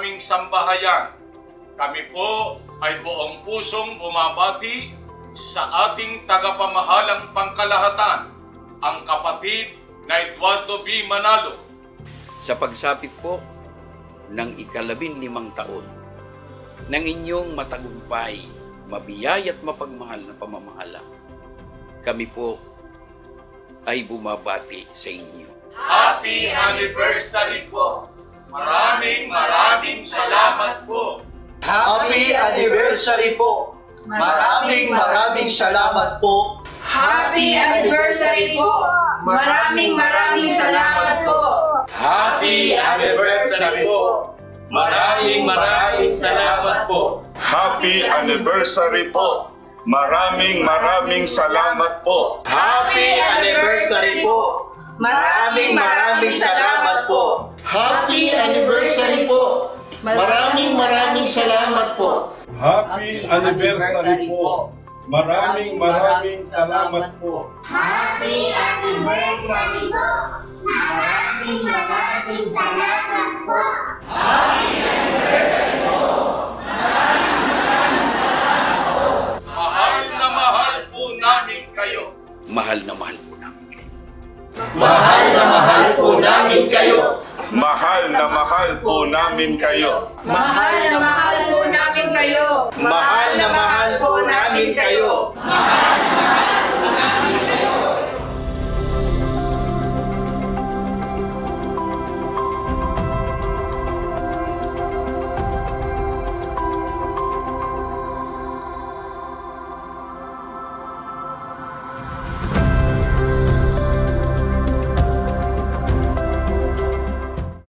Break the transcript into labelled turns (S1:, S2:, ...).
S1: aming sambahayan. Kami po ay buong pusong bumabati sa ating tagapamahalang pangkalahatan, ang kapatid na Eduardo B. Manalo.
S2: Sa pagsapit po ng ika-15 taon ng inyong matagumpay, mabiyay at mapagmahal na pamamahala, kami po ay bumabati sa inyo.
S1: Happy anniversary po! Maraming salamat po!
S3: Happy anniversary po! Maraming salamat po!
S4: Happy anniversary po! Maraming salamat po!
S5: Happy anniversary po! Maraming salamat po!
S6: Happy anniversary po! Maraming salamat po!
S3: Happy anniversary po!
S4: Maraming salamat po!
S3: Happy anniversary po! Maraming salamat po!
S7: Happy anniversary po! Maraming salamat po!
S8: Happy anniversary po! Maraming salamat po!
S1: Happy anniversary po! Mahal na mahal po namin kayo.
S2: Mahal na mahal po namin kayo.
S3: Mahal na mahal po namin kayo!
S6: Mahal na mahal po namin kayo!
S4: Mahal na mahal po namin kayo!
S3: Mahal na mahal po namin kayo!
S1: Mahal